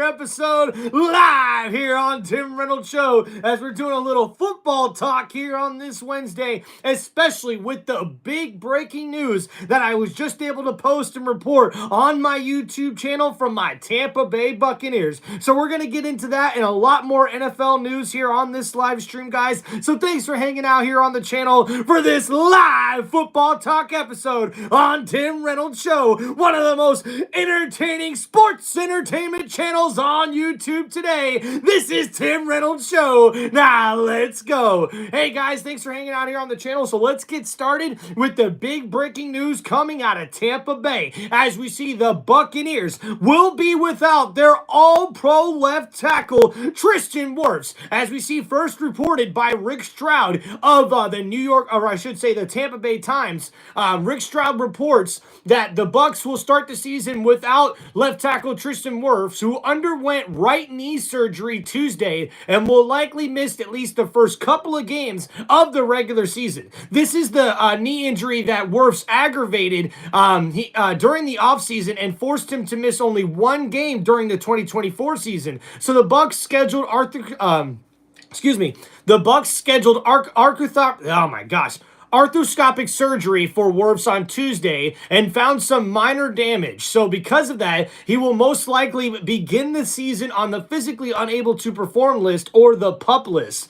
episode live here on Tim Reynolds Show as we're doing a little football talk here on this Wednesday, especially with the big breaking news that I was just able to post and report on my YouTube channel from my Tampa Bay Buccaneers. So we're going to get into that and a lot more NFL news here on this live stream, guys. So thanks for hanging out here on the channel for this live football talk episode on Tim Reynolds Show, one of the most entertaining sports entertainment channels on YouTube today. This is Tim Reynolds Show. Now let's go. Hey guys, thanks for hanging out here on the channel. So let's get started with the big breaking news coming out of Tampa Bay. As we see, the Buccaneers will be without their all-pro left tackle, Tristan Wirfs. As we see, first reported by Rick Stroud of the New York, or I should say the Tampa Bay Times. Rick Stroud reports that the Bucs will start the season without left tackle Tristan Wirfs, who underwent right knee surgery Tuesday and will likely miss at least the first couple of games of the regular season. This is the knee injury that Wirfs aggravated during the offseason and forced him to miss only one game during the 2024 season. So the Bucs scheduled arthroscopic surgery for Wirfs on Tuesday and found some minor damage. So because of that, he will most likely begin the season on the physically unable to perform list, or the PUP list.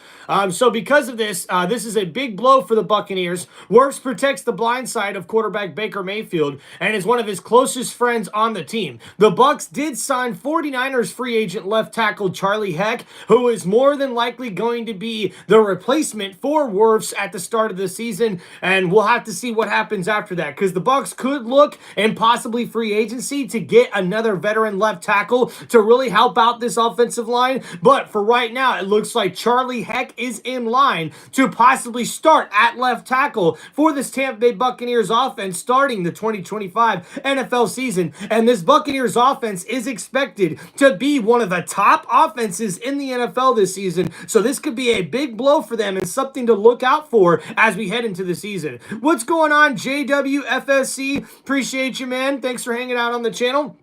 So because of this, this is a big blow for the Buccaneers. Wirfs protects the blind side of quarterback Baker Mayfield and is one of his closest friends on the team. The Bucs did sign 49ers free agent left tackle Charlie Heck, who is more than likely going to be the replacement for Wirfs at the start of the season, and we'll have to see what happens after that, because the Bucs could look and possibly free agency to get another veteran left tackle to really help out this offensive line. But for right now, it looks like Charlie Heck is in line to possibly start at left tackle for this Tampa Bay Buccaneers offense starting the 2025 NFL season. And this Buccaneers offense is expected to be one of the top offenses in the NFL this season. So this could be a big blow for them and something to look out for as we head into the season. What's going on, JWFSC? Appreciate you, man. Thanks for hanging out on the channel.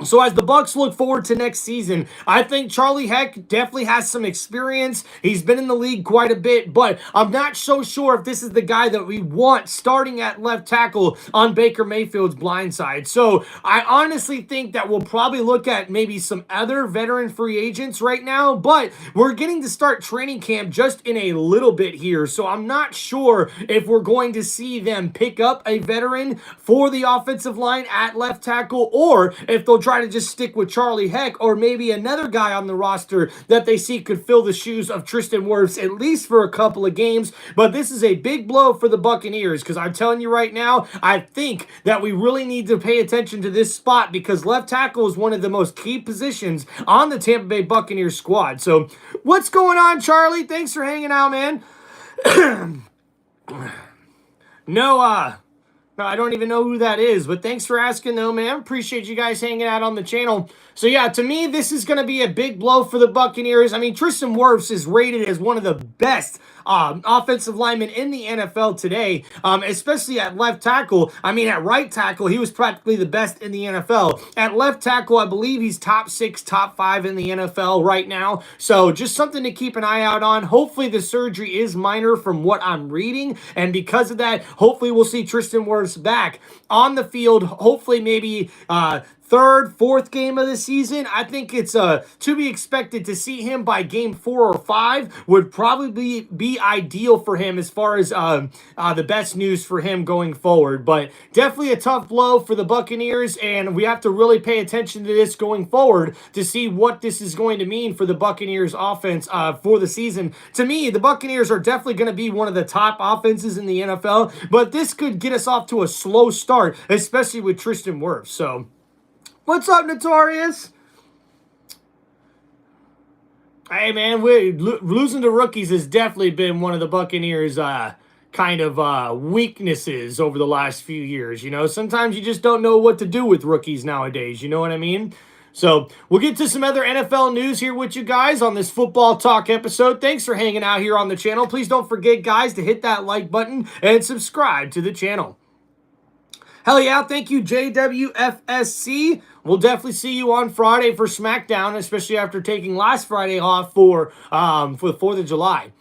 So as the Bucs look forward to next season, I think Charlie Heck definitely has some experience. He's been in the league quite a bit, but I'm not so sure if this is the guy that we want starting at left tackle on Baker Mayfield's blind side. So I honestly think that we'll probably look at maybe some other veteran free agents right now, but we're getting to start training camp just in a little bit here. So I'm not sure if we're going to see them pick up a veteran for the offensive line at left tackle, or if they'll try to just stick with Charlie Heck or maybe another guy on the roster that they see could fill the shoes of Tristan Wirfs at least for a couple of games. But this is a big blow for the Buccaneers, because I'm telling you right now, I think that we really need to pay attention to this spot, because left tackle is one of the most key positions on the Tampa Bay Buccaneers squad. So what's going on, Charlie? Thanks for hanging out, man. No, I don't even know who that is, but thanks for asking, though, man. Appreciate you guys hanging out on the channel. So, yeah, to me, this is going to be a big blow for the Buccaneers. I mean, Tristan Wirfs is rated as one of the best offensive linemen in the NFL today, especially at left tackle. I mean, at right tackle, he was practically the best in the NFL. At left tackle, I believe he's top 6, top 5 in the NFL right now. So, just something to keep an eye out on. Hopefully, the surgery is minor from what I'm reading, and because of that, hopefully, we'll see Tristan Wirfs back on the field, hopefully maybe third, fourth game of the season. I think it's to be expected to see him by game 4 or 5 would probably be ideal for him as far as the best news for him going forward. But definitely a tough blow for the Buccaneers, and we have to really pay attention to this going forward to see what this is going to mean for the Buccaneers offense for the season. To me, the Buccaneers are definitely going to be one of the top offenses in the NFL, but this could get us off to a slow start, especially with Tristan Wirfs. So what's up, Notorious? Hey, man, losing to rookies has definitely been one of the Buccaneers' kind of weaknesses over the last few years. You know, sometimes you just don't know what to do with rookies nowadays. You know what I mean? So we'll get to some other NFL news here with you guys on this football talk episode. Thanks for hanging out here on the channel. Please don't forget, guys, to hit that like button and subscribe to the channel. Hell yeah, thank you, JWFSC. We'll definitely see you on Friday for SmackDown, especially after taking last Friday off for the 4th of July.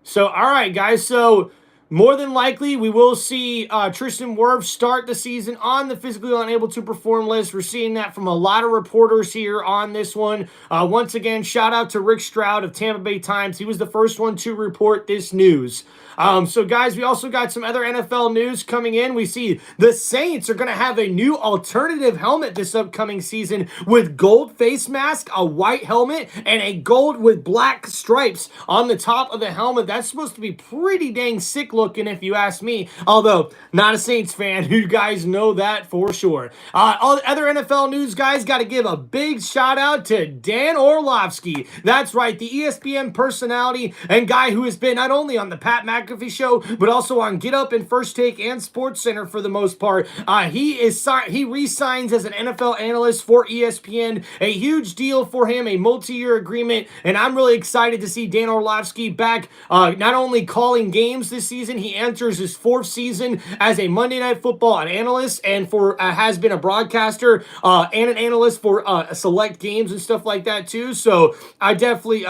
So, all right, guys. So, more than likely, we will see Tristan Wirfs start the season on the physically unable to perform list. We're seeing that from a lot of reporters here on this one. Once again, shout out to Rick Stroud of Tampa Bay Times. He was the first one to report this news. So, guys, we also got some other NFL news coming in. We see the Saints are going to have a new alternative helmet this upcoming season with gold face mask, a white helmet, and a gold with black stripes on the top of the helmet. That's supposed to be pretty dang sick looking, if you ask me. Although, not a Saints fan, you guys know that for sure. All the other NFL news, guys, got to give a big shout out to Dan Orlovsky. That's right, the ESPN personality and guy who has been not only on the Pat McAfee Show, but also on Get Up and First Take and Sports Center for the most part. He re-signs as an NFL analyst for ESPN. A huge deal for him, a multi-year agreement, and I'm really excited to see Dan Orlovsky back, not only calling games this season, he enters his 4th season as a Monday Night Football analyst and has been a broadcaster and an analyst for select games and stuff like that too. So I definitely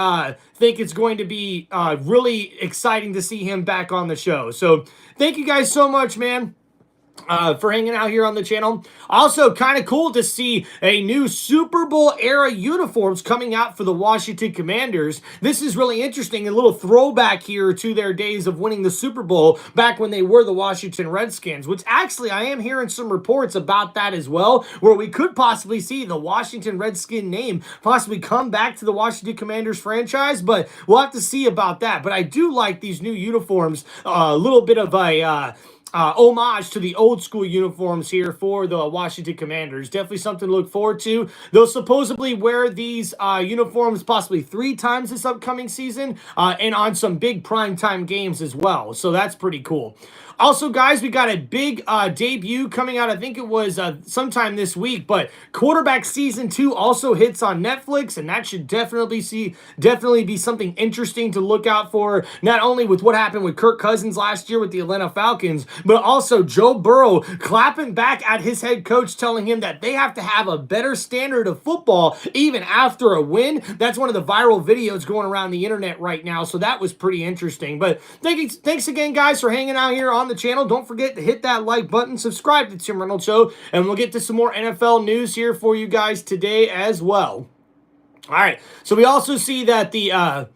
think it's going to be really exciting to see him back on the show. So thank you guys so much, man, for hanging out here on the channel. Also, kind of cool to see a new Super Bowl era uniforms coming out for the Washington Commanders. This is really interesting. A little throwback here to their days of winning the Super Bowl back when they were the Washington Redskins, which actually I am hearing some reports about that as well, where we could possibly see the Washington Redskin name possibly come back to the Washington Commanders franchise, but we'll have to see about that. But I do like these new uniforms, a little bit of a homage to the old school uniforms here for the Washington Commanders. Definitely something to look forward to. They'll supposedly wear these uniforms possibly 3 times this upcoming season and on some big primetime games as well. So that's pretty cool. Also, guys, we got a big debut coming out. I think it was sometime this week, but Quarterback Season 2 also hits on Netflix, and that should definitely be something interesting to look out for, not only with what happened with Kirk Cousins last year with the Atlanta Falcons, but also Joe Burrow clapping back at his head coach, telling him that they have to have a better standard of football even after a win. That's one of the viral videos going around the internet right now, so that was pretty interesting. But thanks again, guys, for hanging out here on the channel. Don't forget to hit that like button, subscribe to Tim Reynolds Show, and we'll get to some more NFL news here for you guys today as well. All right, so we also see that the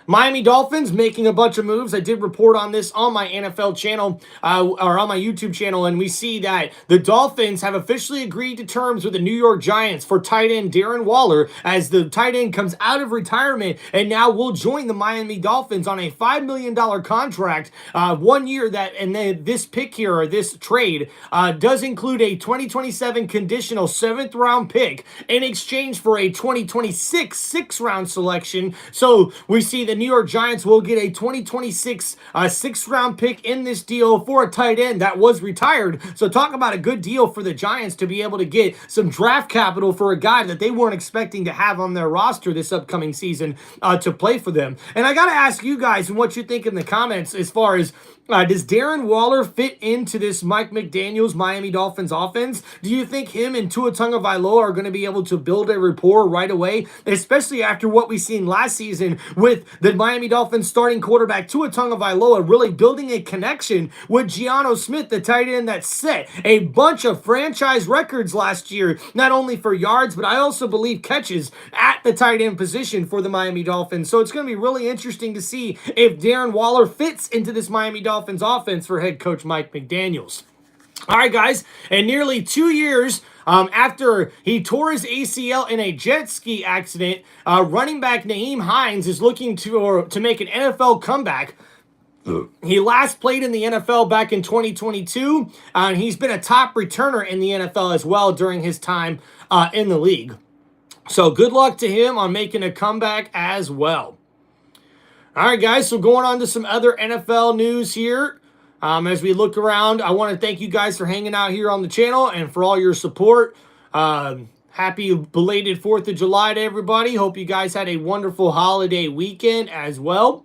Miami Dolphins making a bunch of moves. I did report on this on my NFL channel, or on my YouTube channel, and we see that the Dolphins have officially agreed to terms with the New York Giants for tight end Darren Waller, as the tight end comes out of retirement and now will join the Miami Dolphins on a $5 million contract, 1 year that, and then this pick here, or this trade, does include a 2027 conditional 7th round pick in exchange for a 2026 6th round selection. So we see the New York Giants will get a 2026 6th round pick in this deal for a tight end that was retired. So talk about a good deal for the Giants to be able to get some draft capital for a guy that they weren't expecting to have on their roster this upcoming season to play for them. And I got to ask you guys what you think in the comments as far as does Darren Waller fit into this Mike McDaniel's Miami Dolphins offense? Do you think him and Tua Tagovailoa are going to be able to build a rapport right away, especially after what we seen last season with the Miami Dolphins starting quarterback Tua Tagovailoa really building a connection with Geno Smith, the tight end that set a bunch of franchise records last year, not only for yards, but I also believe catches at the tight end position for the Miami Dolphins. So it's going to be really interesting to see if Darren Waller fits into this Miami Dolphins offense for head coach Mike McDaniels. All right, guys, and nearly 2 years after he tore his ACL in a jet ski accident, running back Nyheim Hines is looking to make an NFL comeback. He last played in the NFL back in 2022, and he's been a top returner in the NFL as well during his time in the league. So good luck to him on making a comeback as well. All right, guys, so going on to some other NFL news here. As we look around, I want to thank you guys for hanging out here on the channel and for all your support. Happy belated 4th of July to everybody. Hope you guys had a wonderful holiday weekend as well.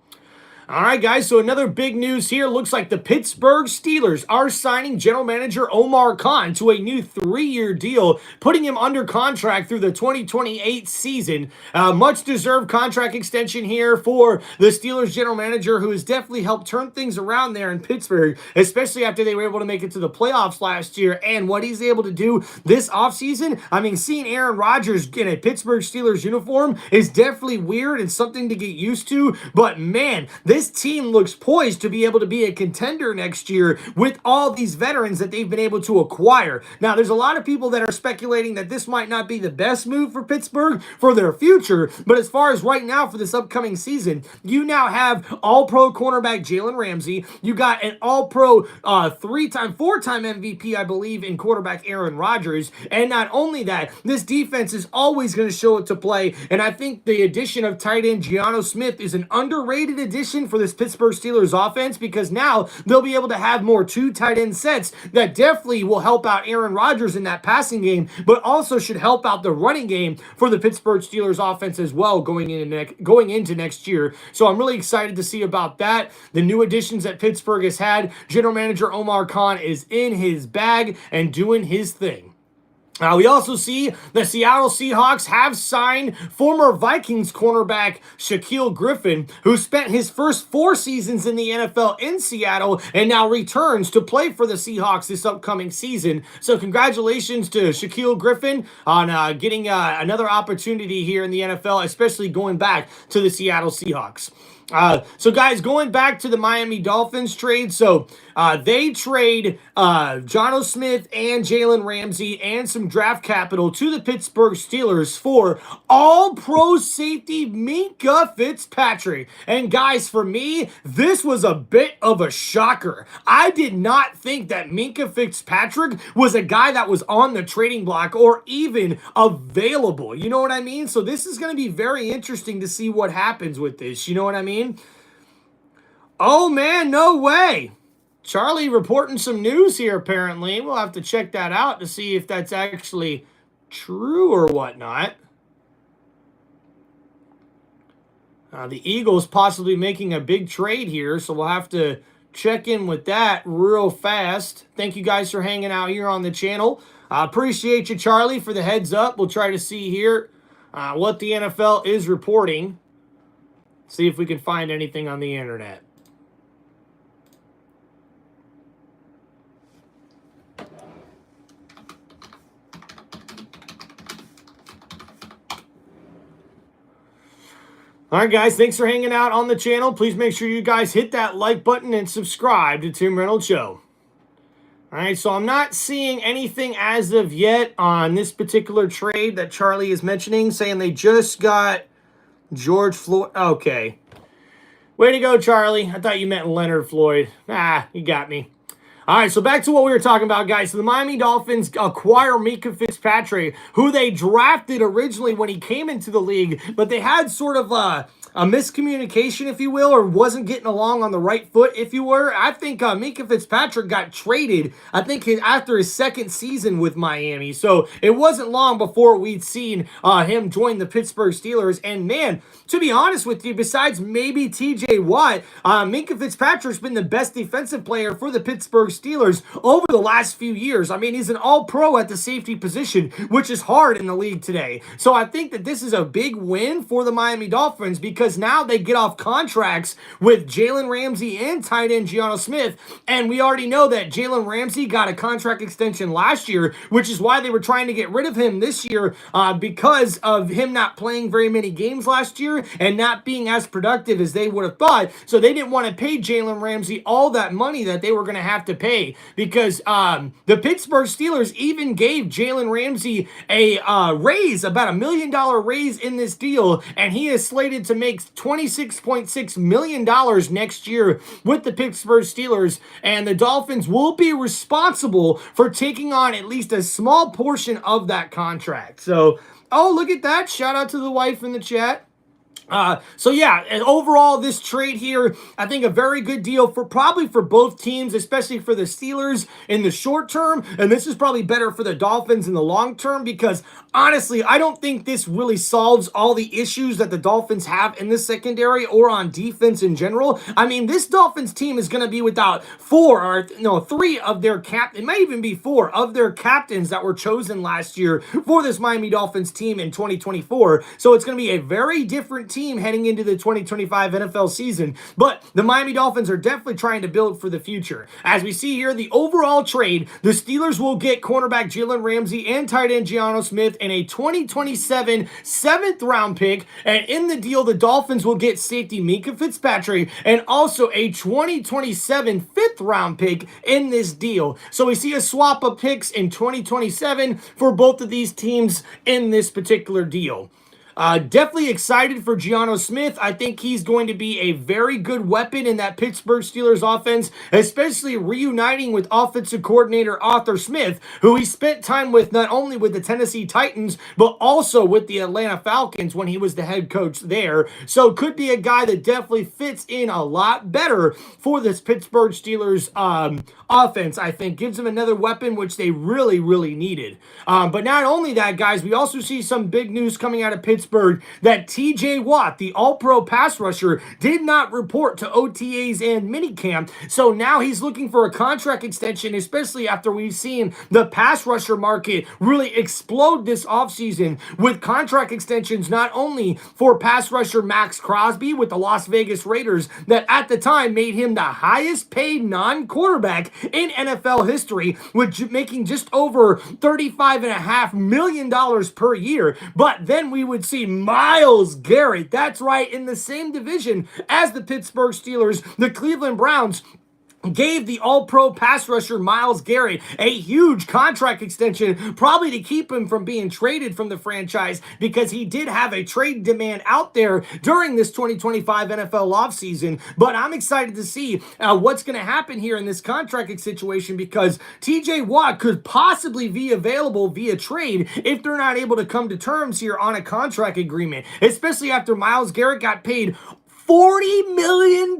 All right, guys, so another big news here. Looks like the Pittsburgh Steelers are signing general manager Omar Khan to a new 3-year deal, putting him under contract through the 2028 season. Much deserved contract extension here for the Steelers general manager, who has definitely helped turn things around there in Pittsburgh, especially after they were able to make it to the playoffs last year. And what he's able to do this offseason, I mean, seeing Aaron Rodgers in a Pittsburgh Steelers uniform is definitely weird and something to get used to. But man, this team looks poised to be able to be a contender next year with all these veterans that they've been able to acquire. Now, there's a lot of people that are speculating that this might not be the best move for Pittsburgh for their future, but as far as right now for this upcoming season, you now have all-pro cornerback Jalen Ramsey. You got an all-pro four-time MVP, I believe, in quarterback Aaron Rodgers. And not only that, this defense is always going to show it to play, and I think the addition of tight end Geno Smith is an underrated addition for this Pittsburgh Steelers offense, because now they'll be able to have more 2 tight end sets that definitely will help out Aaron Rodgers in that passing game, but also should help out the running game for the Pittsburgh Steelers offense as well going into next year. So I'm really excited to see about that. The new additions that Pittsburgh has had. General manager Omar Khan is in his bag and doing his thing. We also see the Seattle Seahawks have signed former Vikings cornerback Shaquille Griffin, who spent his first 4 seasons in the NFL in Seattle and now returns to play for the Seahawks this upcoming season. So congratulations to Shaquille Griffin on getting another opportunity here in the NFL, especially going back to the Seattle Seahawks. So guys, going back to the Miami Dolphins trade, so they trade Geno Smith and Jalen Ramsey and some draft capital to the Pittsburgh Steelers for all-pro safety Minkah Fitzpatrick. And guys, for me, this was a bit of a shocker. I did not think that Minkah Fitzpatrick was a guy that was on the trading block or even available. You know what I mean? So this is going to be very interesting to see what happens with this. You know what I mean? Oh man, no way. Charlie reporting some news here apparently. We'll have to check that out to see if that's actually true or whatnot. The Eagles possibly making a big trade here, so we'll have to check in with that real fast. Thank you guys for hanging out here on the channel. I appreciate you, Charlie, for the heads up. We'll try to see here what the NFL is reporting. See if we can find anything on the internet. All right, guys, thanks for hanging out on the channel. Please make sure you guys hit that like button and subscribe to Tim Reynolds Show. All right, so I'm not seeing anything as of yet on this particular trade that Charlie is mentioning, saying they just got George Floyd. Okay. Way to go, Charlie. I thought you meant Leonard Floyd. You got me. All right, so back to what we were talking about, guys. So the Miami Dolphins acquire Minkah Fitzpatrick, who they drafted originally when he came into the league, but they had sort of a miscommunication, if you will, or wasn't getting along on the right foot, if you were. I think Minkah Fitzpatrick got traded, I think, after his 2nd season with Miami. So it wasn't long before we'd seen him join the Pittsburgh Steelers. And man, to be honest with you, besides maybe TJ Watt, Minkah Fitzpatrick's been the best defensive player for the Pittsburgh Steelers over the last few years. I mean, he's an all-pro at the safety position, which is hard in the league today. So I think that this is a big win for the Miami Dolphins, because now they get off contracts with Jalen Ramsey and tight end Geno Smith. And we already know that Jalen Ramsey got a contract extension last year, which is why they were trying to get rid of him this year, because of him not playing very many games last year and not being as productive as they would have thought. So they didn't want to pay Jalen Ramsey all that money that they were going to have to pay, because the Pittsburgh Steelers even gave Jalen Ramsey a raise, about $1 million raise in this deal, and he is slated to make $26.6 million next year with the Pittsburgh Steelers, and the Dolphins will be responsible for taking on at least a small portion of that contract. So, oh, look at that. Shout out to the wife in the chat. So yeah, and overall, this trade here, I think a very good deal for probably for both teams, especially for the Steelers in the short term. And this is probably better for the Dolphins in the long term because honestly, I don't think this really solves all the issues that the Dolphins have in the secondary or on defense in general. I mean, this Dolphins team is going to be without four or no, three of their it might even be four of their captains that were chosen last year for this Miami Dolphins team in 2024. So it's going to be a very different team heading into the 2025 NFL season. But the Miami Dolphins are definitely trying to build for the future. As we see here, the overall trade, the Steelers will get cornerback Jalen Ramsey and tight end Geno Smith in a 2027 seventh round pick. And in the deal, the Dolphins will get safety Minka Fitzpatrick and also a 2027 fifth round pick in this deal. So we see a swap of picks in 2027 for both of these teams in this particular deal. Definitely excited for Geno Smith. I think he's going to be a very good weapon in that Pittsburgh Steelers offense, especially reuniting with offensive coordinator Arthur Smith, who he spent time with not only with the Tennessee Titans, but also with the Atlanta Falcons when he was the head coach there. So could be a guy that definitely fits in a lot better for this Pittsburgh Steelers offense. I think gives them another weapon, which they really, really needed. But not only that, guys, we also see some big news coming out of Pittsburgh that TJ Watt, the all-pro pass rusher, did not report to OTAs and minicamp. So now he's looking for a contract extension, especially after we've seen the pass rusher market really explode this offseason with contract extensions not only for pass rusher Max Crosby with the Las Vegas Raiders that at the time made him the highest paid non-quarterback in NFL history with making just over $35.5 million per year. But then we would see Myles Garrett, that's right, in the same division as the Pittsburgh Steelers, the Cleveland Browns gave the all-pro pass rusher Myles Garrett a huge contract extension, probably to keep him from being traded from the franchise because he did have a trade demand out there during this 2025 NFL offseason. But I'm excited to see what's going to happen here in this contract situation because TJ Watt could possibly be available via trade if they're not able to come to terms here on a contract agreement, especially after Myles Garrett got paid $40 million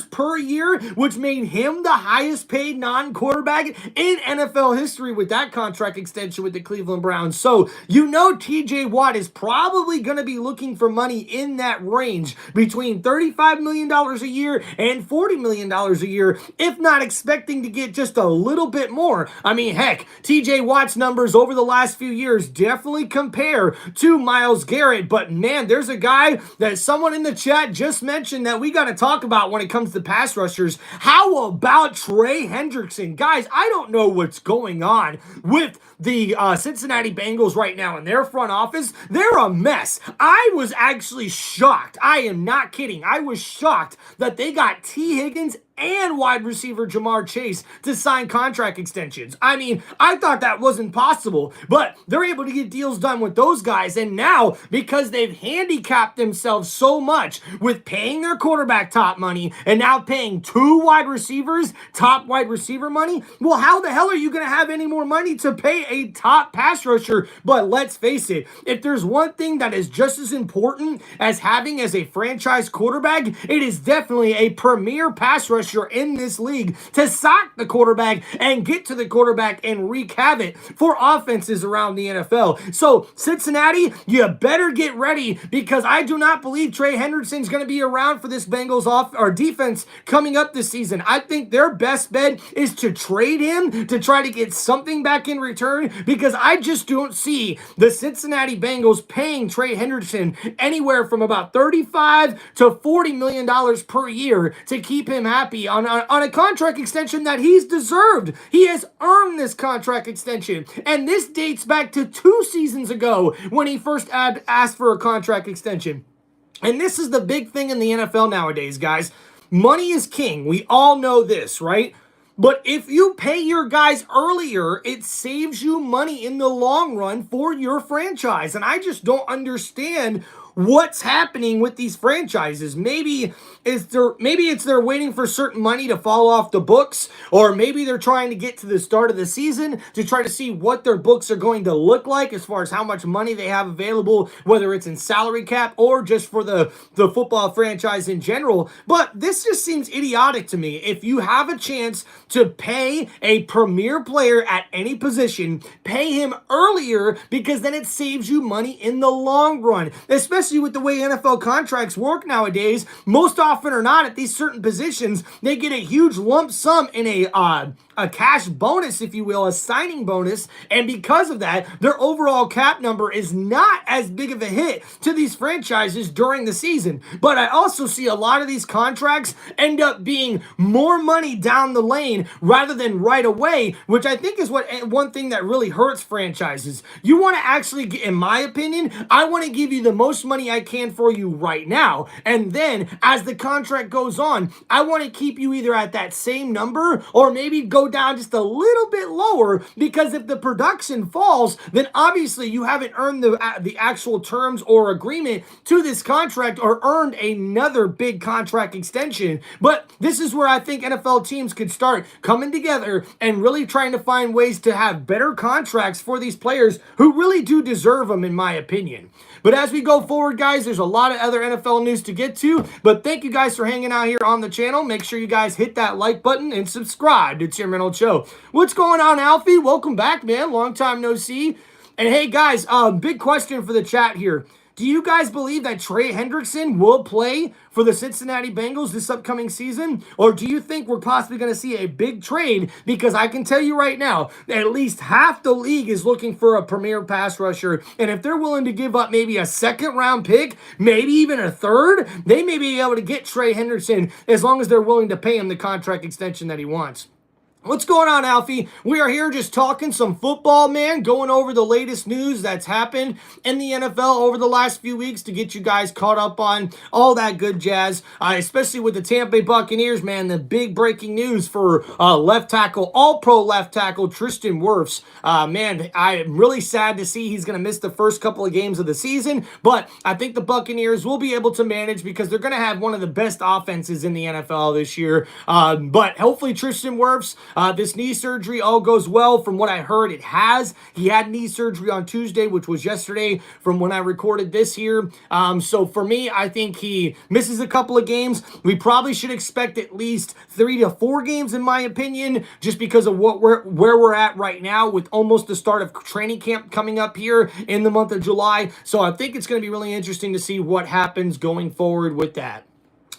per year, which made him the highest paid non-quarterback in NFL history with that contract extension with the Cleveland Browns. So you know TJ Watt is probably going to be looking for money in that range between $35 million a year and $40 million a year, if not expecting to get just a little bit more. I mean, heck, TJ Watt's numbers over the last few years definitely compare to Myles Garrett, but man, there's a guy that someone in the chat just mentioned that we got to talk about when it comes to pass rushers. How about Trey Hendrickson? Guys, I don't know what's going on with the Cincinnati Bengals right now in their front office. They're a mess. I was actually shocked. I am not kidding. I was shocked that they got T. Higgins and wide receiver Jamar Chase to sign contract extensions. I mean, I thought that wasn't possible, but they're able to get deals done with those guys. And now, because they've handicapped themselves so much with paying their quarterback top money and now paying two wide receivers top wide receiver money, well, how the hell are you going to have any more money to pay a top pass rusher? But let's face it, if there's one thing that is just as important as having as a franchise quarterback, it is definitely a premier pass rusher in this league to sock the quarterback and get to the quarterback and wreak havoc for offenses around the NFL. So Cincinnati, you better get ready because I do not believe Trey Hendrickson's going to be around for this Bengals defense coming up this season. I think their best bet is to trade him to try to get something back in return because I just don't see the Cincinnati Bengals paying Trey Hendrickson anywhere from about $35 to $40 million per year to keep him happy on a contract extension that he's deserved. He has earned this contract extension. And this dates back to 2 seasons ago when he first asked for a contract extension. And this is the big thing in the NFL nowadays, guys. Money is king. We all know this, right? But if you pay your guys earlier, it saves you money in the long run for your franchise. And I just don't understand what's happening with these franchises. Maybe it's they're waiting for certain money to fall off the books, or maybe they're trying to get to the start of the season to try to see what their books are going to look like as far as how much money they have available, whether it's in salary cap or just for the football franchise in general. But this just seems idiotic to me. If you have a chance to pay a premier player at any position, pay him earlier, because then it saves you money in the long run, especially with the way NFL contracts work nowadays. Most often or not, at these certain positions, they get a huge lump sum in a cash bonus, if you will, a signing bonus, and because of that, their overall cap number is not as big of a hit to these franchises during the season. But I also see a lot of these contracts end up being more money down the lane rather than right away, which I think is one thing that really hurts franchises. You want to actually, in my opinion, I want to give you the most money I can for you right now, and then as the contract goes on, I want to keep you either at that same number or maybe go down just a little bit lower, because if the production falls, then obviously you haven't earned the actual terms or agreement to this contract or earned another big contract extension. But this is where I think NFL teams could start coming together and really trying to find ways to have better contracts for these players who really do deserve them, in my opinion. But as we go forward, guys, there's a lot of other NFL news to get to. But thank you guys for hanging out here on the channel. Make sure you guys hit that like button and subscribe to Tim Reynolds Show. What's going on, Alfie? Welcome back, man. Long time no see. And hey, guys, big question for the chat here. Do you guys believe that Trey Hendrickson will play for the Cincinnati Bengals this upcoming season? Or do you think we're possibly going to see a big trade? Because I can tell you right now, at least half the league is looking for a premier pass rusher. And if they're willing to give up maybe a second-round pick, maybe even a third, they may be able to get Trey Hendrickson as long as they're willing to pay him the contract extension that he wants. What's going on, Alfie? We are here just talking some football, man, going over the latest news that's happened in the NFL over the last few weeks to get you guys caught up on all that good jazz, especially with the Tampa Bay Buccaneers, man. The big breaking news for left tackle, all-pro left tackle, Tristan Wirfs. Man, I'm really sad to see he's going to miss the first couple of games of the season, but I think the Buccaneers will be able to manage because they're going to have one of the best offenses in the NFL this year. But hopefully Tristan Wirfs, this knee surgery all goes well. From what I heard, it has. He had knee surgery on Tuesday, which was yesterday from when I recorded this here. So for me, I think he misses a couple of games. We probably should expect at least 3 to 4 games, in my opinion, just because of where we're at right now with almost the start of training camp coming up here in the month of July. So I think it's going to be really interesting to see what happens going forward with that.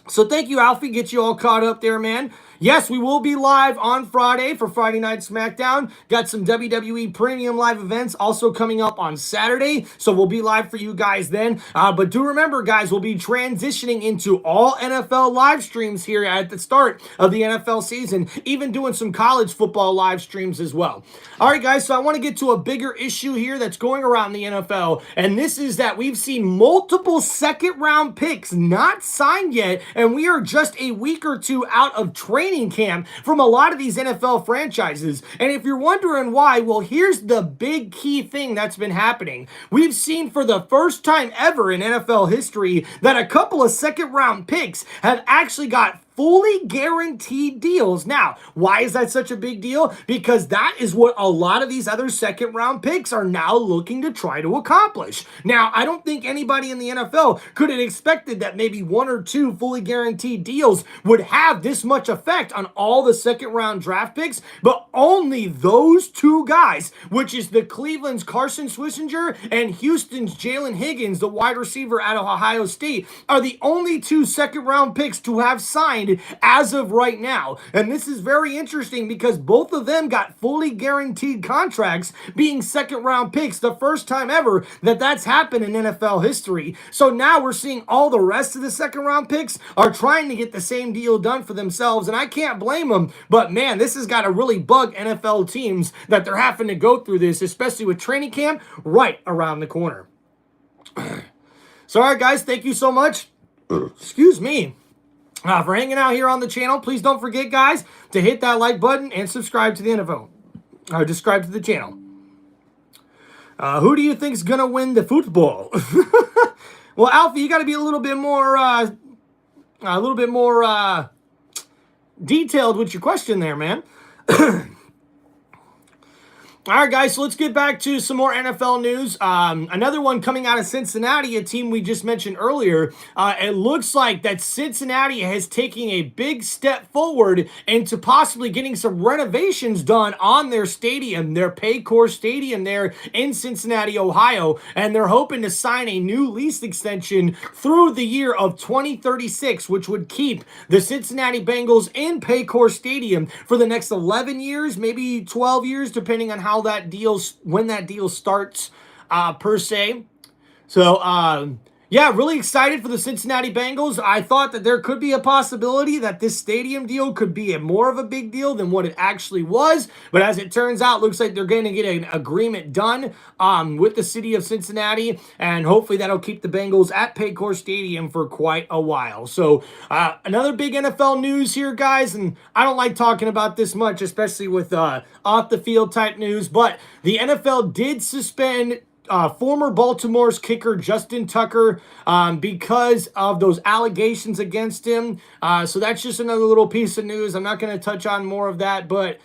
So thank you, Alfie. Get you all caught up there, man. Yes, we will be live on Friday for Friday Night SmackDown. Got some WWE Premium Live events also coming up on Saturday, so we'll be live for you guys then. But do remember, guys, we'll be transitioning into all NFL live streams here at the start of the NFL season, even doing some college football live streams as well. All right, guys, so I want to get to a bigger issue here that's going around the NFL, and this is that we've seen multiple second-round picks not signed yet, and we are just a week or two out of training camp from a lot of these NFL franchises. And if you're wondering why, well, here's the big key thing that's been happening. We've seen for the first time ever in NFL history that a couple of second-round picks have actually got fully guaranteed deals. Now, why is that such a big deal? Because that is what a lot of these other second round picks are now looking to try to accomplish. Now, I don't think anybody in the NFL could have expected that maybe 1 or 2 fully guaranteed deals would have this much effect on all the second round draft picks, but only those 2 guys, which is the Cleveland's Carson Swishinger and Houston's Jalen Higgins, the wide receiver out of Ohio State, are the only 2 second round picks to have signed as of right now. And this is very interesting because both of them got fully guaranteed contracts, being second round picks, the first time ever that that's happened in NFL history. So now we're seeing all the rest of the second round picks are trying to get the same deal done for themselves, and I can't blame them. But man, this has got to really bug NFL teams that they're having to go through this, especially with training camp right around the corner. So all right, guys, thank you so much. Excuse me. For hanging out here on the channel. Please don't forget, guys, to hit that like button and subscribe to the NFL. Subscribe to the channel. Who do you think's going to win the football? Well, Alfie, you got to be a little bit more, detailed with your question there, man. All right, guys, so let's get back to some more NFL news. Another one coming out of Cincinnati, a team we just mentioned earlier. It looks like that Cincinnati has taken a big step forward into possibly getting some renovations done on their stadium, their Paycor Stadium there in Cincinnati, Ohio, and they're hoping to sign a new lease extension through the year of 2036, which would keep the Cincinnati Bengals in Paycor Stadium for the next 11 years, maybe 12 years, depending on how when that deal starts, per se. So, yeah, really excited for the Cincinnati Bengals. I thought that there could be a possibility that this stadium deal could be more of a big deal than what it actually was. But as it turns out, looks like they're going to get an agreement done with the city of Cincinnati. And hopefully that'll keep the Bengals at Paycor Stadium for quite a while. So another big NFL news here, guys. And I don't like talking about this much, especially with off-the-field type news. But the NFL did suspend former Baltimore's kicker Justin Tucker because of those allegations against him. So that's just another little piece of news. I'm not going to touch on more of that, but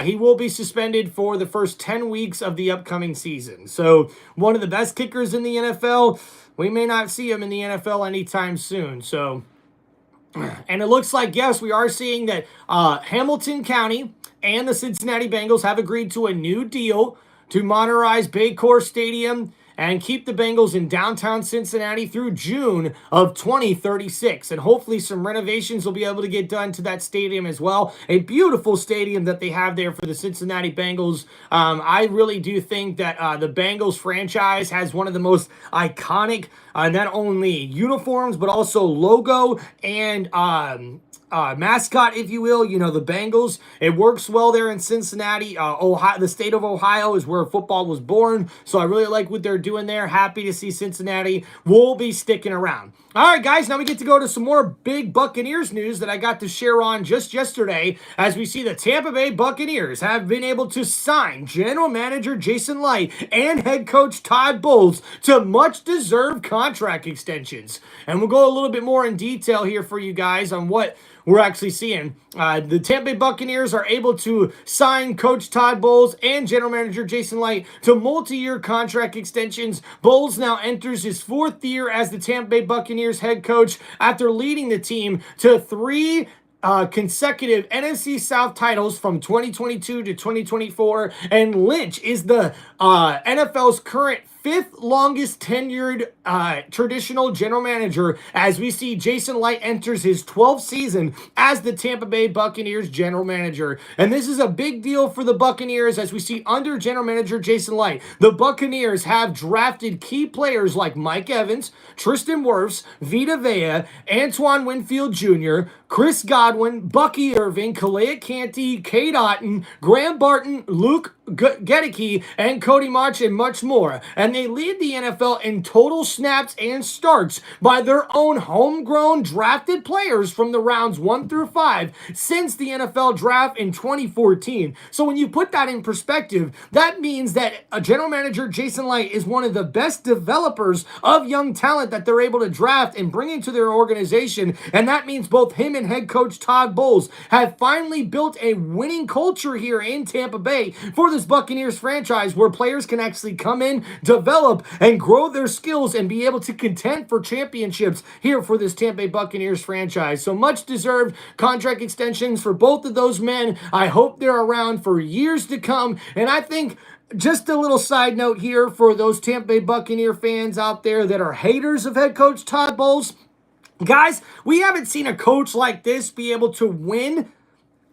he will be suspended for the first 10 weeks of the upcoming season. So one of the best kickers in the NFL, we may not see him in the NFL anytime soon. So, and it looks like, yes, we are seeing that Hamilton County and the Cincinnati Bengals have agreed to a new deal to modernize Paycor Stadium and keep the Bengals in downtown Cincinnati through June of 2036. And hopefully some renovations will be able to get done to that stadium as well. A beautiful stadium that they have there for the Cincinnati Bengals. I really do think that the Bengals franchise has one of the most iconic, not only uniforms, but also logo and mascot, if you will, the Bengals. It works well there in Cincinnati. Ohio, the state of Ohio is where football was born, so I really like what they're doing there. Happy to see Cincinnati will be sticking around. All right, guys, now we get to go to some more big Buccaneers news that I got to share on just yesterday, as we see the Tampa Bay Buccaneers have been able to sign general manager Jason Licht and head coach Todd Bowles to much-deserved contract extensions. And we'll go a little bit more in detail here for you guys on what we're actually seeing. The Tampa Bay Buccaneers are able to sign Coach Todd Bowles and General Manager Jason Licht to multi-year contract extensions. Bowles now enters his fourth year as the Tampa Bay Buccaneers head coach after leading the team to three consecutive NFC South titles from 2022 to 2024, and Lynch is the NFL's current fifth longest tenured traditional general manager, as we see Jason Licht enters his 12th season as the Tampa Bay Buccaneers general manager. And this is a big deal for the Buccaneers, as we see under general manager Jason Licht, the Buccaneers have drafted key players like Mike Evans, Tristan Wirfs, Vita Vea, Antoine Winfield Jr., Chris Godwin, Bucky Irving, Calais Canty, Cade Otton, Graham Barton, Luke Gedeke, and Cody March, and much more. And they lead the NFL in total snaps and starts by their own homegrown drafted players from the rounds 1 through 5 since the NFL draft in 2014. So when you put that in perspective, that means that a general manager Jason Licht is one of the best developers of young talent that they're able to draft and bring into their organization. And that means both him and head coach Todd Bowles have finally built a winning culture here in Tampa Bay for this Buccaneers franchise, where players can actually come in, develop, and grow their skills and be able to contend for championships here for this Tampa Bay Buccaneers franchise. So much deserved contract extensions for both of those men. I hope they're around for years to come. And I think, just a little side note here for those Tampa Bay Buccaneer fans out there that are haters of head coach Todd Bowles, guys, we haven't seen a coach like this be able to win,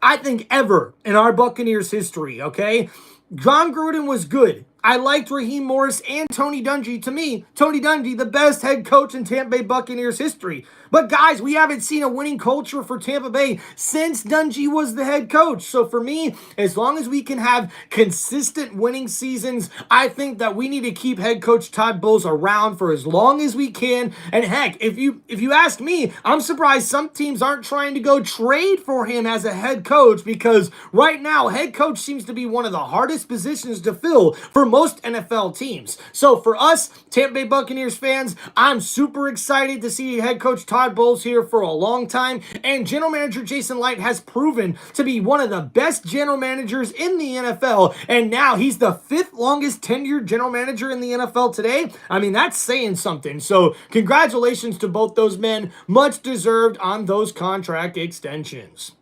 I think, ever in our Buccaneers history, okay? John Gruden was good. I liked Raheem Morris and Tony Dungy. To me, Tony Dungy, the best head coach in Tampa Bay Buccaneers history. But guys, we haven't seen a winning culture for Tampa Bay since Dungy was the head coach. So for me, as long as we can have consistent winning seasons, I think that we need to keep head coach Todd Bowles around for as long as we can. And heck, if you ask me, I'm surprised some teams aren't trying to go trade for him as a head coach, because right now, head coach seems to be one of the hardest positions to fill for most NFL teams. So for us, Tampa Bay Buccaneers fans, I'm super excited to see head coach Todd Bowles here for a long time. And general manager Jason Licht has proven to be one of the best general managers in the NFL. And now he's the 5th longest tenured general manager in the NFL today. I mean, that's saying something. So congratulations to both those men. Much deserved on those contract extensions.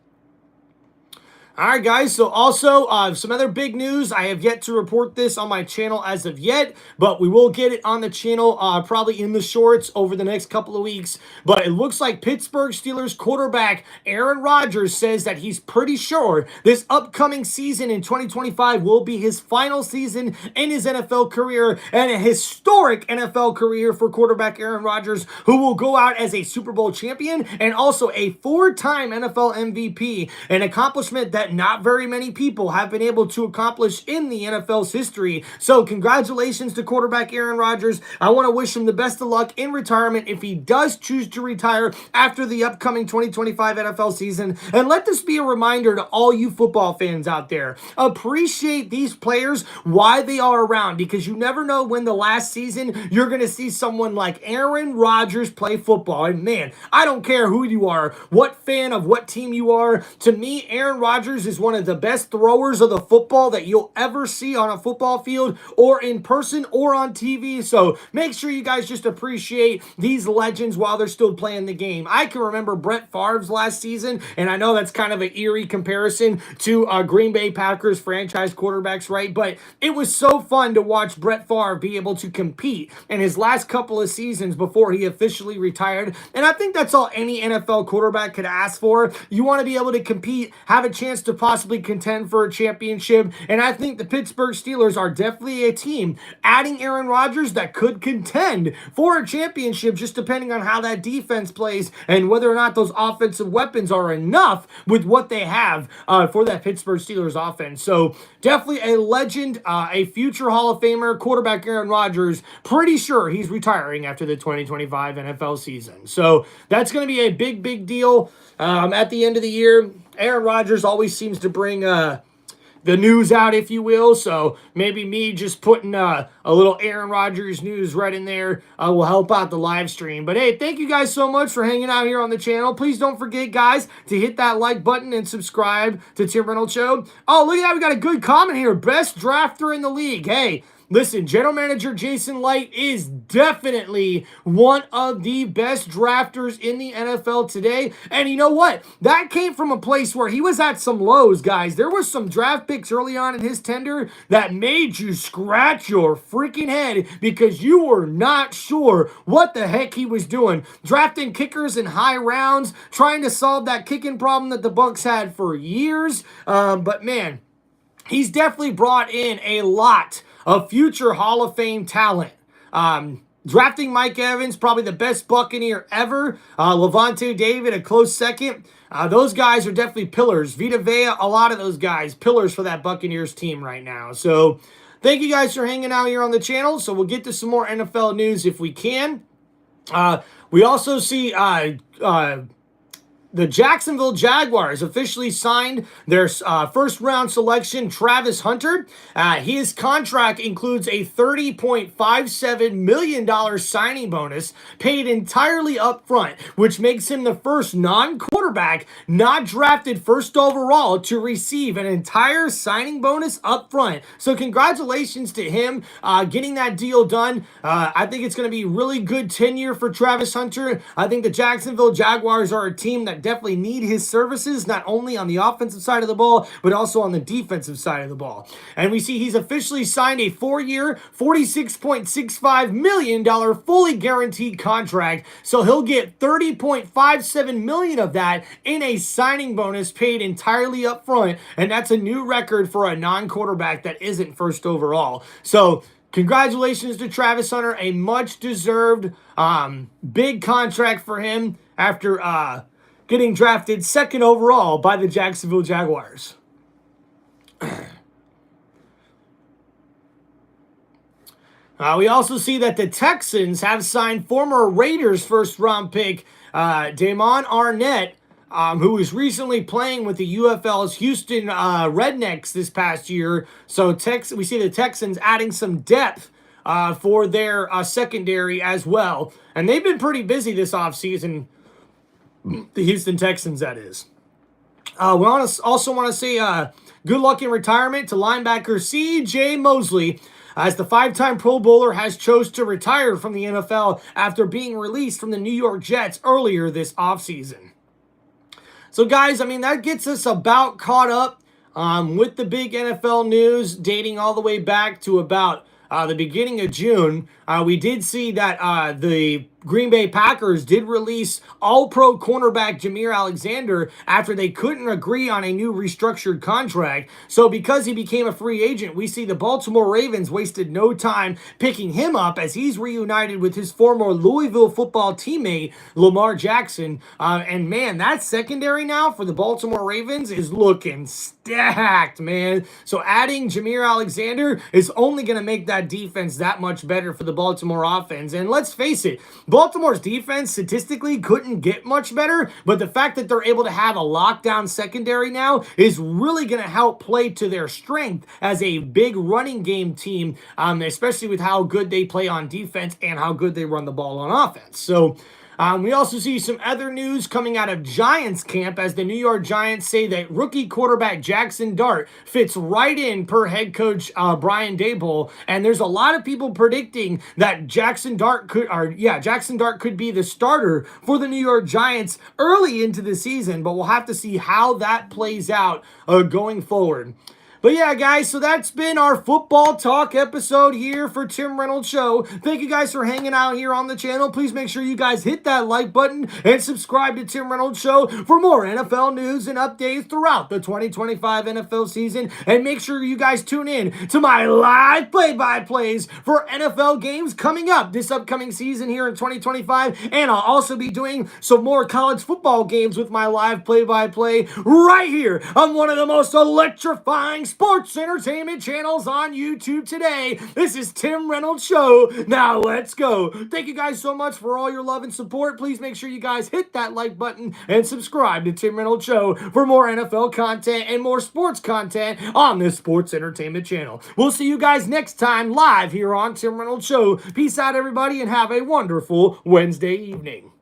All right, guys, so also some other big news. I have yet to report this on my channel as of yet, but we will get it on the channel probably in the shorts over the next couple of weeks. But it looks like Pittsburgh Steelers quarterback Aaron Rodgers says that he's pretty sure this upcoming season in 2025 will be his final season in his NFL career, and a historic NFL career for quarterback Aaron Rodgers, who will go out as a Super Bowl champion and also a 4-time NFL MVP, an accomplishment that not very many people have been able to accomplish in the NFL's history. So congratulations to quarterback Aaron Rodgers. I want to wish him the best of luck in retirement if he does choose to retire after the upcoming 2025 NFL season. And let this be a reminder to all you football fans out there. Appreciate these players while they are around, because you never know when the last season you're going to see someone like Aaron Rodgers play football. And man, I don't care who you are, what fan of what team you are. To me, Aaron Rodgers is one of the best throwers of the football that you'll ever see on a football field or in person or on TV. So make sure you guys just appreciate these legends while they're still playing the game. I can remember Brett Favre's last season, and I know that's kind of an eerie comparison to Green Bay Packers franchise quarterbacks, right? But it was so fun to watch Brett Favre be able to compete in his last couple of seasons before he officially retired. And I think that's all any NFL quarterback could ask for. You want to be able to compete, have a chance to possibly contend for a championship, and I think the Pittsburgh Steelers are definitely a team adding Aaron Rodgers that could contend for a championship, just depending on how that defense plays and whether or not those offensive weapons are enough with what they have for that Pittsburgh Steelers offense. So definitely a legend, a future Hall of Famer, quarterback Aaron Rodgers. Pretty sure he's retiring after the 2025 NFL season. So that's going to be a big, big deal at the end of the year. Aaron Rodgers always seems to bring the news out, if you will. So maybe me just putting a little Aaron Rodgers news right in there will help out the live stream. But hey, thank you guys so much for hanging out here on the channel. Please don't forget, guys, to hit that like button and subscribe to Tim Reynolds Show. Oh, look at that. We got a good comment here. Best drafter in the league. Hey, listen, general manager Jason Licht is definitely one of the best drafters in the NFL today. And you know what? That came from a place where he was at some lows, guys. There were some draft picks early on in his tenure that made you scratch your freaking head because you were not sure what the heck he was doing. Drafting kickers in high rounds, trying to solve that kicking problem that the Bucs had for years. But man, he's definitely brought in a lot of future Hall of Fame talent. Drafting Mike Evans, probably the best Buccaneer ever. Levante David, a close second. Those guys are definitely pillars. Vita Vea, a lot of those guys, pillars for that Buccaneers team right now. So thank you guys for hanging out here on the channel. So we'll get to some more NFL news if we can. We also see the Jacksonville Jaguars officially signed their first-round selection, Travis Hunter. His contract includes a $30.57 million signing bonus paid entirely up front, which makes him the first non-quarterback not drafted first overall to receive an entire signing bonus up front. So congratulations to him getting that deal done. I think it's going to be really good tenure for Travis Hunter. I think the Jacksonville Jaguars are a team that definitely need his services, not only on the offensive side of the ball, but also on the defensive side of the ball. And we see he's officially signed a 4-year, $46.65 million fully guaranteed contract. So he'll get $30.57 million of that in a signing bonus paid entirely up front. And that's a new record for a non-quarterback that isn't first overall. So congratulations to Travis Hunter, a much-deserved big contract for him after getting drafted second overall by the Jacksonville Jaguars. We also see that the Texans have signed former Raiders first-round pick Damon Arnett who was recently playing with the UFL's Houston Rednecks this past year. So we see the Texans adding some depth for their secondary as well. And they've been pretty busy this offseason, the Houston Texans, that is. We also want to say good luck in retirement to linebacker C.J. Mosley, as the five-time Pro Bowler has chose to retire from the NFL after being released from the New York Jets earlier this offseason. So, guys, I mean, that gets us about caught up with the big NFL news dating all the way back to about the beginning of June. We did see that the Green Bay Packers did release all-pro cornerback Jameer Alexander after they couldn't agree on a new restructured contract. So because he became a free agent, we see the Baltimore Ravens wasted no time picking him up as he's reunited with his former Louisville football teammate, Lamar Jackson. And man, that secondary now for the Baltimore Ravens is looking stacked, man. So adding Jameer Alexander is only going to make that defense that much better for the Baltimore offense. And let's face it, Baltimore's defense statistically couldn't get much better, but the fact that they're able to have a lockdown secondary now is really going to help play to their strength as a big running game team, especially with how good they play on defense and how good they run the ball on offense. So we also see some other news coming out of Giants camp as the New York Giants say that rookie quarterback Jackson Dart fits right in per head coach Brian Daboll, and there's a lot of people predicting that Jackson Dart could be the starter for the New York Giants early into the season, but we'll have to see how that plays out going forward. But yeah, guys, so that's been our football talk episode here for Tim Reynolds Show. Thank you guys for hanging out here on the channel. Please make sure you guys hit that like button and subscribe to Tim Reynolds Show for more NFL news and updates throughout the 2025 NFL season. And make sure you guys tune in to my live play-by-plays for NFL games coming up this upcoming season here in 2025. And I'll also be doing some more college football games with my live play-by-play right here on one of the most electrifying sports entertainment channels on YouTube today. This is Tim Reynolds Show. Now let's go. Thank you guys so much for all your love and support. Please make sure you guys hit that like button and subscribe to Tim Reynolds Show for more NFL content and more sports content on this sports entertainment channel. We'll see you guys next time live here on Tim Reynolds Show. Peace out, everybody, and have a wonderful Wednesday evening.